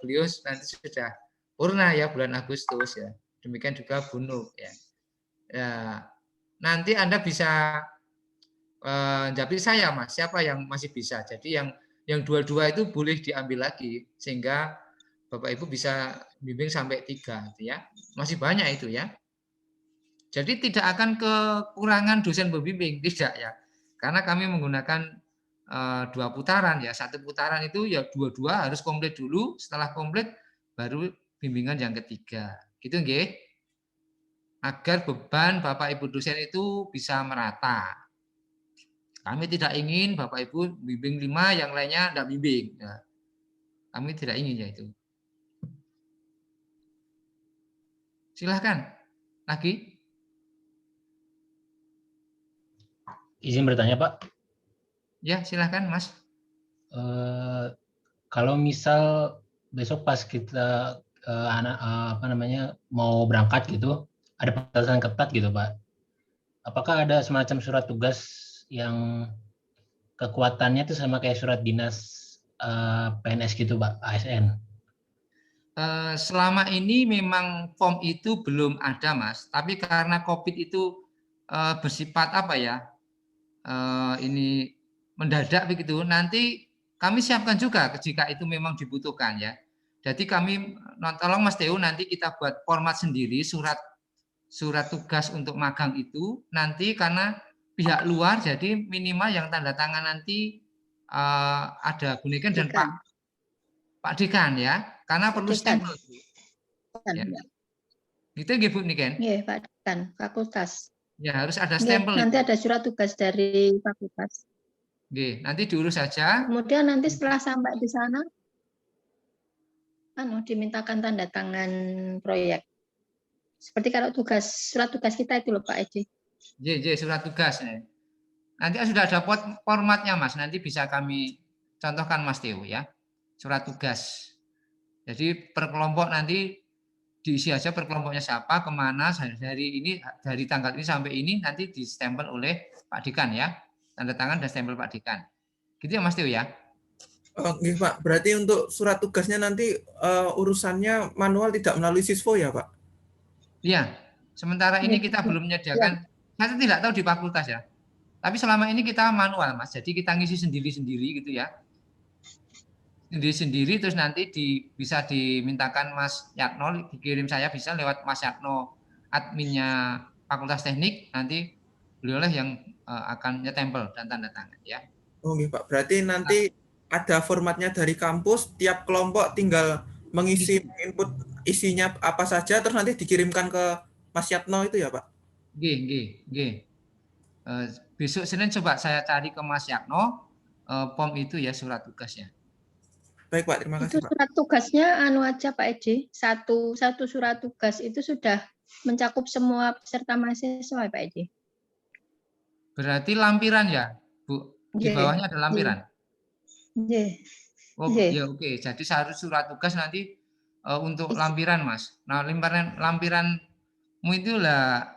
beliau nanti sudah purna ya bulan Agustus ya. Demikian juga Bu Nur ya. Ya, nanti Anda bisa tapi saya Mas, siapa yang masih bisa? Jadi yang dua-dua itu boleh diambil lagi sehingga Bapak Ibu bisa bimbing sampai 3 gitu ya. Masih banyak itu ya. Jadi tidak akan kekurangan dosen pembimbing, tidak ya. Karena kami menggunakan 2 putaran ya. 1 putaran itu ya dua-dua harus komplit dulu, setelah komplit baru bimbingan yang ketiga. Gitu nggih. Agar beban Bapak Ibu dosen itu bisa merata. Kami tidak ingin Bapak Ibu bimbing 5, yang lainnya tidak bimbing. Ya. Kami tidak ingin ya itu. Silahkan. Lagi. Izin bertanya Pak. Ya, silahkan Mas. Kalau misal besok pas kita mau berangkat gitu, ada batasan ketat gitu Pak. Apakah ada semacam surat tugas yang kekuatannya itu sama kayak surat dinas PNS gitu Pak, ASN? Selama ini memang form itu belum ada Mas, tapi karena COVID itu bersifat apa ya, ini mendadak begitu, nanti kami siapkan juga jika itu memang dibutuhkan ya. Jadi kami tolong Mas Teo nanti kita buat format sendiri surat tugas untuk magang itu nanti karena pihak luar jadi minimal yang tanda tangan nanti ada Bu Niken dan Pak Dekan ya, karena perlu stempel. Ya. Gitu nggih Bu Niken? Nggih, Pak Dekan, fakultas. Ya, harus ada Nggih, stempel. nanti ada surat tugas dari fakultas. Nggih, nanti diurus saja. Kemudian nanti setelah sampai di sana dimintakan tanda tangan proyek. Seperti kalau surat tugas kita itu loh Pak Edi. Surat tugas. Nanti sudah ada formatnya Mas, nanti bisa kami contohkan Mas Teo ya. Surat tugas. Jadi per kelompok nanti diisi aja per kelompoknya siapa, kemana, dari tanggal ini sampai ini nanti distempel oleh Pak Dekan ya. Tanda tangan dan stempel Pak Dekan. Gitu ya Mas Teo ya. Oke Pak, berarti untuk surat tugasnya nanti urusannya manual tidak melalui Sisvo ya Pak? Iya, sementara ini kita belum menyediakan, saya tidak tahu di fakultas ya. Tapi selama ini kita manual Mas, jadi kita ngisi sendiri-sendiri gitu ya. Sendiri-sendiri terus nanti bisa dimintakan Mas Yatno, dikirim saya bisa lewat Mas Yatno adminnya Fakultas Teknik, nanti beliaulah yang akan nyetempel dan tanda tangan ya. Oke Pak, berarti nanti ada formatnya dari kampus, tiap kelompok tinggal mengisi input isinya apa saja, terus nanti dikirimkan ke Mas Yatno itu ya Pak? Nggih. Besok Senin coba saya cari ke Mas Yatno, form itu ya surat tugasnya. Baik Pak, terima kasih Itu Pak. surat tugasnya aja Pak Edi, satu surat tugas itu sudah mencakup semua peserta mahasiswa Pak Edi. Berarti lampiran ya, Bu? Di bawahnya ada lampiran? Oh ya oke. Jadi seharusnya surat tugas nanti untuk lampiran Mas. Nah lampiranmu itu lah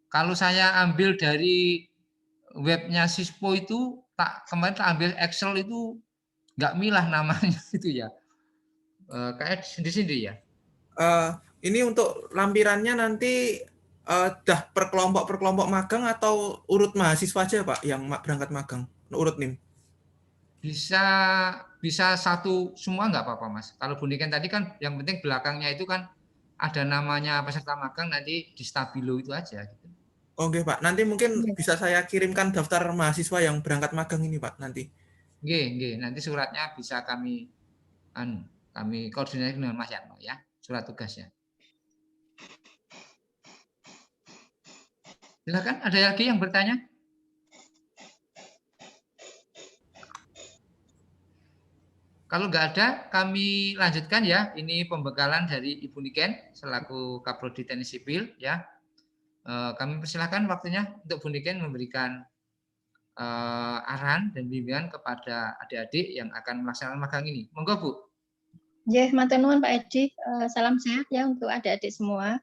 kalau saya ambil dari webnya Sispo itu kemarin tak ambil Excel itu nggak milah namanya itu ya. Kayak sendiri-sendiri ya. Ini untuk lampirannya nanti dah per kelompok magang atau urut mahasiswa aja Pak yang berangkat magang, urut NIM? Bisa satu semua nggak apa-apa Mas. Kalau Bu Niken tadi kan yang penting belakangnya itu kan ada namanya peserta magang, nanti di stabilo itu aja gitu. Oke Pak, nanti mungkin bisa saya kirimkan daftar mahasiswa yang berangkat magang ini Pak nanti. Nggih, nanti suratnya bisa kami koordinasi dengan Mas Yatno ya, surat tugasnya. Silakan, ada lagi yang bertanya? Kalau nggak ada, kami lanjutkan ya. Ini pembekalan dari Ibu Niken selaku Kaprodi Teknik Sipil ya. Kami persilahkan waktunya untuk Bu Niken memberikan arahan dan bimbingan kepada adik-adik yang akan melaksanakan magang ini. Monggo Bu. Ya, matur nuwun Pak Edi. Salam sehat ya untuk adik-adik semua.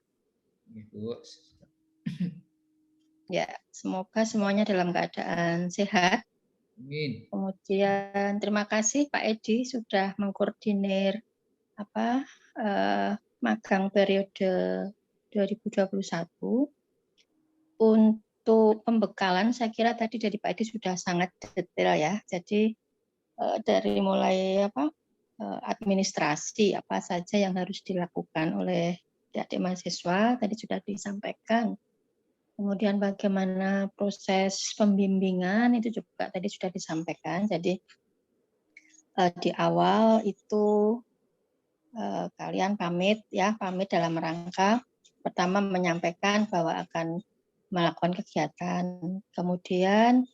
Bu. Ya, semoga semuanya dalam keadaan sehat. Amin. Kemudian terima kasih Pak Edi sudah mengkoordinir magang periode 2021. Untuk pembekalan saya kira tadi dari Pak Edi sudah sangat detail ya. Jadi dari mulai administrasi apa saja yang harus dilakukan oleh adik mahasiswa tadi sudah disampaikan. Kemudian bagaimana proses pembimbingan itu juga tadi sudah disampaikan. Jadi di awal itu kalian pamit dalam rangka pertama menyampaikan bahwa akan melakukan kegiatan. Kemudian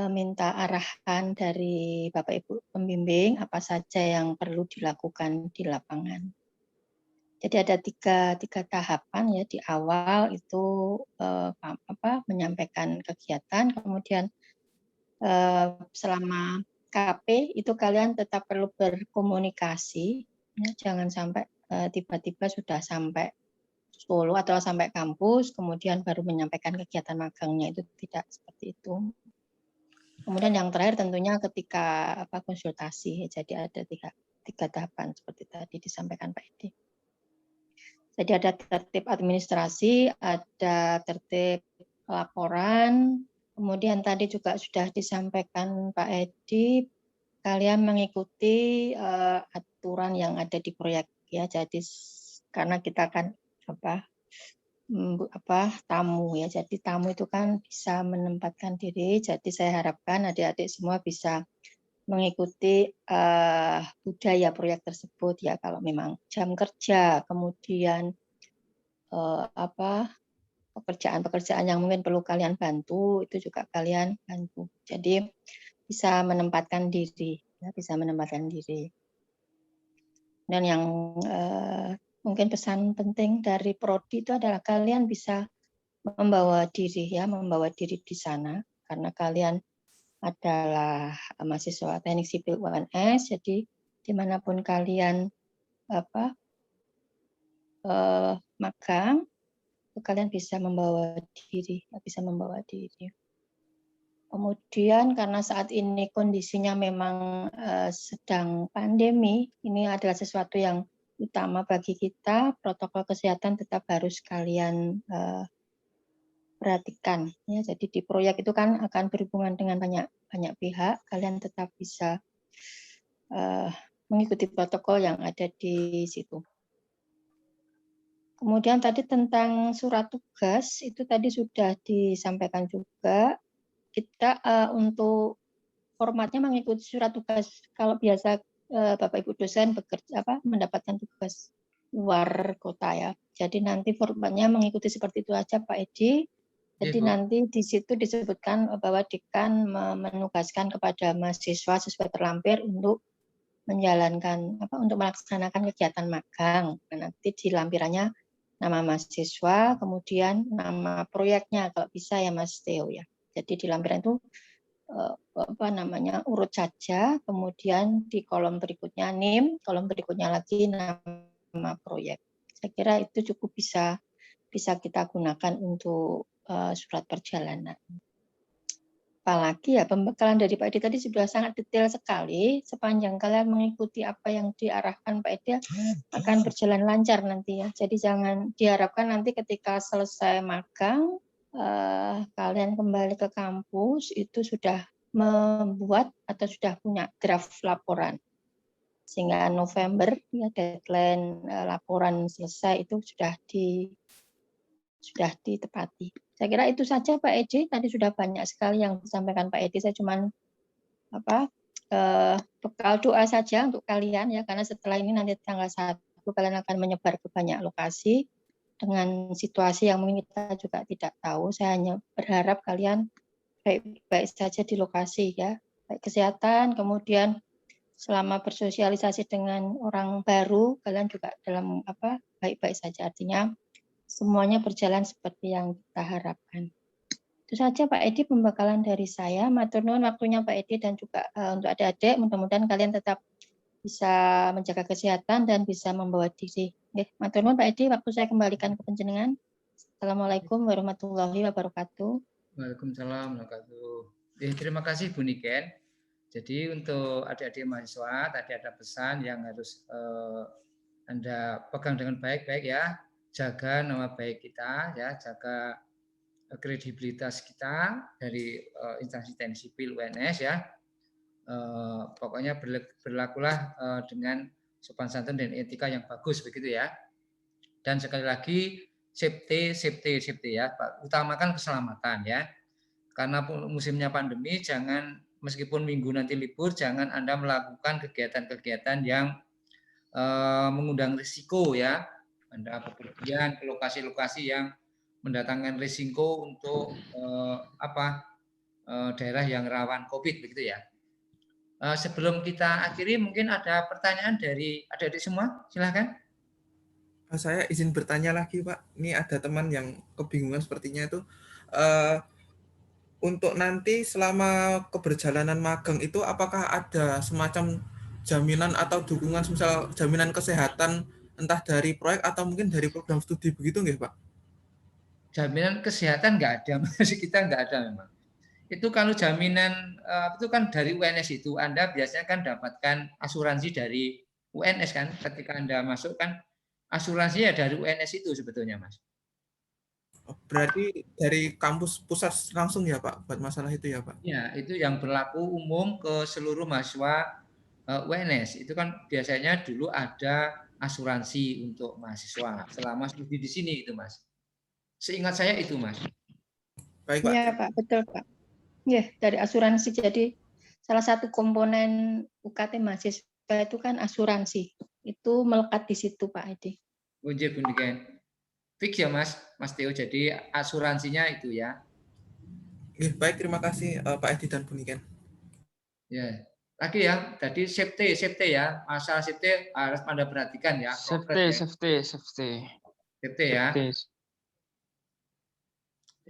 minta arahan dari Bapak Ibu pembimbing apa saja yang perlu dilakukan di lapangan. Jadi ada tiga tahapan ya di awal itu menyampaikan kegiatan, kemudian selama KP itu kalian tetap perlu berkomunikasi, ya, jangan sampai tiba-tiba sudah sampai Solo atau sampai kampus, kemudian baru menyampaikan kegiatan magangnya, itu tidak seperti itu. Kemudian yang terakhir tentunya ketika konsultasi, jadi ada tiga tahapan seperti tadi disampaikan Pak Edi. Jadi ada tertib administrasi, ada tertib laporan, kemudian tadi juga sudah disampaikan Pak Edi, kalian mengikuti aturan yang ada di proyek ya. Jadi karena kita kan tamu ya, jadi tamu itu kan bisa menempatkan diri. Jadi saya harapkan adik-adik semua bisa mengikuti budaya proyek tersebut ya, kalau memang jam kerja, kemudian pekerjaan-pekerjaan yang mungkin perlu kalian bantu itu juga kalian bantu. Jadi bisa menempatkan diri ya, bisa menempatkan diri. Dan yang mungkin pesan penting dari prodi itu adalah kalian bisa membawa diri di sana karena kalian adalah mahasiswa teknik sipil UNS, jadi dimanapun kalian magang, kalian bisa membawa diri. Kemudian karena saat ini kondisinya memang sedang pandemi, ini adalah sesuatu yang utama bagi kita, protokol kesehatan tetap harus kalian perhatikan ya. Jadi di proyek itu kan akan berhubungan dengan banyak pihak, kalian tetap bisa mengikuti protokol yang ada di situ. Kemudian tadi tentang surat tugas itu tadi sudah disampaikan juga. Kita untuk formatnya mengikuti surat tugas. Kalau biasa Bapak Ibu dosen bekerja mendapatkan tugas luar kota ya. Jadi nanti formatnya mengikuti seperti itu aja Pak Edi. Jadi nanti di situ disebutkan bahwa dekan menugaskan kepada mahasiswa sesuai terlampir untuk menjalankan untuk melaksanakan kegiatan magang. Nah, nanti di lampirannya nama mahasiswa, kemudian nama proyeknya kalau bisa ya Mas Theo ya. Jadi di lampiran itu urut saja, kemudian di kolom berikutnya NIM, kolom berikutnya lagi nama proyek. Saya kira itu cukup bisa kita gunakan untuk surat perjalanan. Apalagi ya pembekalan dari Pak Edi tadi sudah sangat detail sekali. Sepanjang kalian mengikuti apa yang diarahkan Pak Edi akan berjalan lancar nanti ya. Jadi jangan diharapkan nanti ketika selesai magang kalian kembali ke kampus itu sudah membuat atau sudah punya draft laporan. Sehingga November ya deadline laporan selesai itu sudah ditepati. Saya kira itu saja Pak Edi. Tadi sudah banyak sekali yang disampaikan Pak Edi. Saya cuma bekal doa saja untuk kalian ya, karena setelah ini nanti tanggal 1 kalian akan menyebar ke banyak lokasi dengan situasi yang mungkin kita juga tidak tahu. Saya hanya berharap kalian baik-baik saja di lokasi ya, baik kesehatan, kemudian selama bersosialisasi dengan orang baru, kalian juga dalam baik-baik saja. Artinya semuanya berjalan seperti yang kita harapkan. Itu saja Pak Edi pembekalan dari saya. Matur nuwun waktunya Pak Edi dan juga untuk adik-adik, mudah-mudahan kalian tetap bisa menjaga kesehatan dan bisa membawa diri. Matur nuwun Pak Edi, waktu saya kembalikan ke panjenengan. Assalamualaikum warahmatullahi wabarakatuh. Waalaikumsalam warahmatullahi wabarakatuh. Terima kasih Bu Niken. Jadi untuk adik-adik mahasiswa tadi ada pesan yang harus Anda pegang dengan baik-baik ya. Jaga nama baik kita ya, jaga kredibilitas kita dari instansi TNI sipil UNS ya. Pokoknya berlakulah dengan sopan santun dan etika yang bagus begitu ya. Dan sekali lagi safety ya, Pak. Utamakan keselamatan ya. Karena musimnya pandemi, jangan meskipun minggu nanti libur, jangan Anda melakukan kegiatan-kegiatan yang mengundang risiko ya. Anda bepergian ke lokasi-lokasi yang mendatangkan risiko untuk daerah yang rawan COVID begitu ya. Sebelum kita akhiri, mungkin ada pertanyaan dari adik-adik semua, silahkan. Saya izin bertanya lagi Pak, ini ada teman yang kebingungan sepertinya itu, untuk nanti selama keberjalanan magang itu apakah ada semacam jaminan atau dukungan, misal jaminan kesehatan entah dari proyek atau mungkin dari program studi begitu nggih Pak? Jaminan kesehatan nggak ada, kita nggak ada memang. Itu kalau jaminan itu kan dari UNS itu, Anda biasanya kan dapatkan asuransi dari UNS kan, ketika Anda masuk kan asuransi ya dari UNS itu sebetulnya Mas. Berarti dari kampus pusat langsung ya Pak buat masalah itu ya Pak? Ya, itu yang berlaku umum ke seluruh mahasiswa UNS. Itu kan biasanya dulu ada asuransi untuk mahasiswa selama studi di sini itu Mas. Seingat saya itu Mas. Baik Pak. Iya Pak, betul Pak. Ya, dari asuransi. Jadi salah satu komponen UKT mahasiswa itu kan asuransi. Itu melekat di situ Pak Edi. Oke, Bu Niken. Fix ya Mas Teo. Jadi asuransinya itu ya. Baik, terima kasih Pak Edi dan Bu Niken. Ya. Lagi ya, tadi safety ya. Masalah safety harus Anda perhatikan ya. Safety. Safety ya.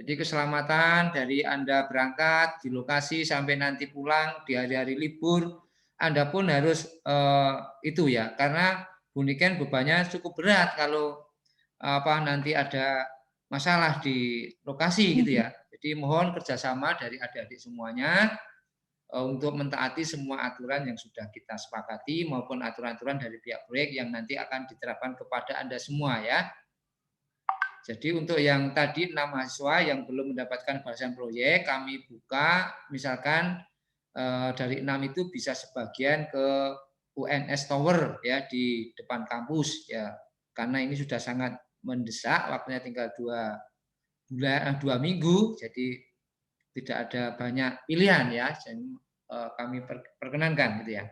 Jadi keselamatan dari Anda berangkat di lokasi sampai nanti pulang di hari-hari libur, Anda pun harus itu ya, karena Bu Niken bebannya cukup berat kalau nanti ada masalah di lokasi gitu ya. Jadi mohon kerjasama dari adik-adik semuanya untuk mentaati semua aturan yang sudah kita sepakati maupun aturan-aturan dari pihak proyek yang nanti akan diterapkan kepada Anda semua ya. Jadi untuk yang tadi 6 mahasiswa yang belum mendapatkan balasan proyek, kami buka misalkan dari 6 itu bisa sebagian ke UNS Tower ya di depan kampus ya. Karena ini sudah sangat mendesak, waktunya tinggal 2 minggu, jadi tidak ada banyak pilihan ya. Jadi, kami perkenankan gitu ya.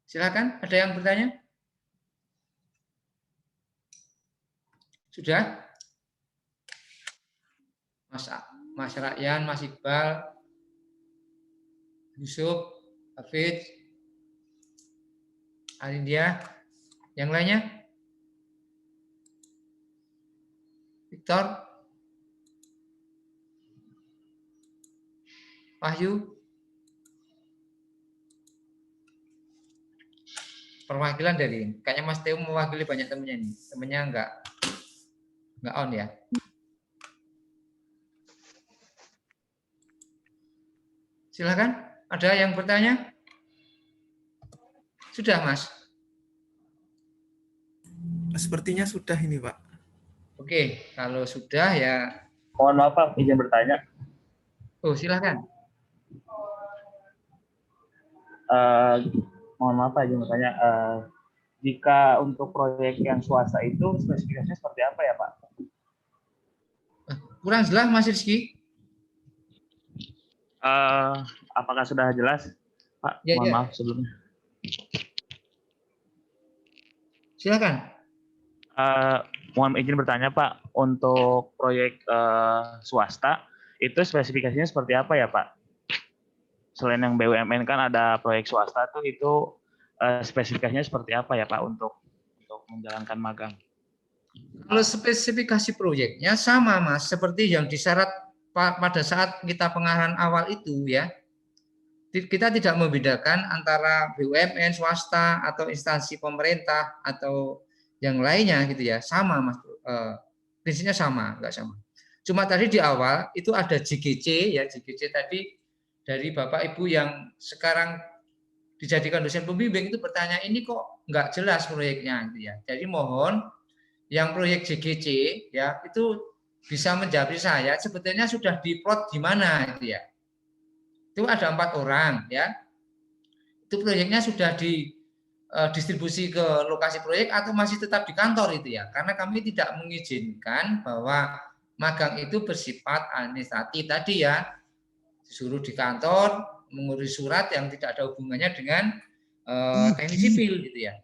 Silakan, ada yang bertanya? Sudah? Mas Rakyan, Mas Iqbal, Yusuf, Hafid, Arindia, yang lainnya? Victor, Wahyu, perwakilan dari kayaknya Mas Teo mewakili banyak temennya nih, temennya enggak on ya. Silakan, ada yang bertanya? Sudah Mas? Sepertinya sudah ini Pak. Oke, kalau sudah ya. Mohon maaf Pak, izin bertanya. Oh silakan. Mohon maaf Pak, izin bertanya. Jika untuk proyek yang swasta itu spesifikasinya seperti apa ya Pak? Kurang jelas Mas Rizky. Apakah sudah jelas Pak? Ya, Mohon ya. maaf sebelumnya. Silakan. Mohon izin bertanya Pak, untuk proyek swasta itu spesifikasinya seperti apa ya Pak? selain yang BUMN kan ada proyek swasta tuh itu spesifikasinya seperti apa ya Pak untuk menjalankan magang? Kalau spesifikasi proyeknya sama Mas, seperti yang disyarat pada saat kita pengarahan awal itu ya. Kita tidak membedakan antara BUMN, swasta, atau instansi pemerintah, atau yang lainnya gitu ya. Sama Mas, prinsipnya sama, enggak sama. Cuma tadi di awal itu ada JGC ya, JGC tadi dari Bapak Ibu yang sekarang dijadikan dosen pembimbing itu bertanya, ini kok enggak jelas proyeknya gitu ya. Jadi mohon yang proyek JGC ya itu bisa menjawab saya sebetulnya sudah diplot di mana gitu ya. Itu ada 4 orang ya. Itu proyeknya sudah didistribusi ke lokasi proyek atau masih tetap di kantor itu ya. Karena kami tidak mengizinkan bahwa magang itu bersifat administratif tadi ya. Disuruh di kantor mengurus surat yang tidak ada hubungannya dengan teknik sipil gitu ya.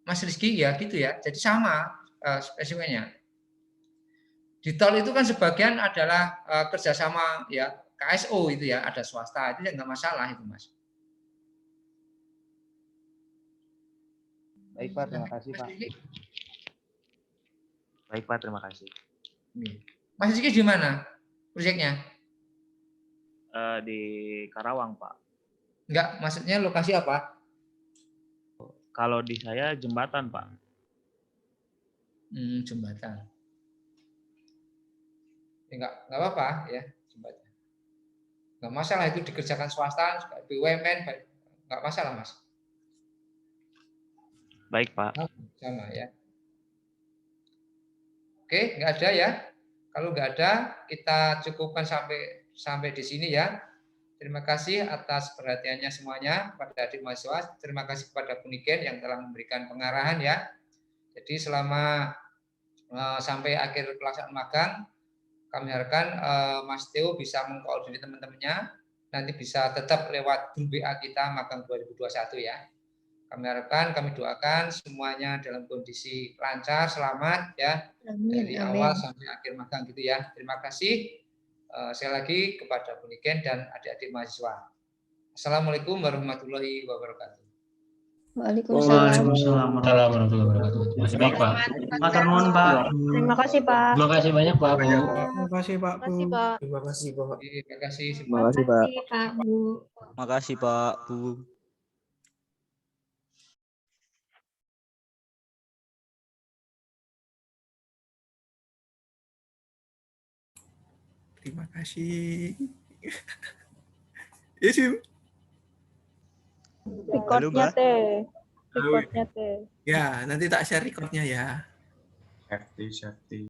Mas Rizky ya gitu ya. Jadi sama spesifikasinya. Di tol itu kan sebagian adalah kerjasama ya KSO itu ya, ada swasta itu ya nggak masalah itu Mas. Baik Pak, terima kasih Pak. Baik Pak, terima kasih. Mas Rizky di mana proyeknya? Di Karawang Pak. Enggak, maksudnya lokasi apa? Kalau di saya jembatan Pak. Jembatan. Ya, enggak apa-apa ya jembatan. Enggak masalah itu dikerjakan swasta, BUMN, enggak masalah Mas. Baik Pak. Sama ya. Oke, enggak ada ya. Kalau enggak ada, kita cukupkan sampai di sini ya. Terima kasih atas perhatiannya semuanya kepada adik mahasiswa. Terima kasih kepada Puniken yang telah memberikan pengarahan ya. Jadi selama sampai akhir pelaksanaan magang, kami harapkan Mas Theo bisa mengkoordinir teman-temannya, nanti bisa tetap lewat grup WA kita magang 2021 ya. Kami harapkan, kami doakan semuanya dalam kondisi lancar, selamat ya, dari awal sampai akhir magang gitu ya. Terima kasih sekali lagi kepada Puniken dan adik-adik mahasiswa. Assalamualaikum warahmatullahi wabarakatuh. Waalaikumsalam. warahmatullahi wabarakatuh. Masih baik Pak. Matur nuwun Pak. Terima kasih Pak. Terima kasih banyak Pak Bu. Terima kasih Pak Bu. Terima kasih Pak. Terima kasih. Terima kasih Pak Bu. Makasih Pak Bu. Terima kasih. Ya sih. Recordnya teh. Recordnya teh. Ya, nanti tak share recordnya ya. Safety.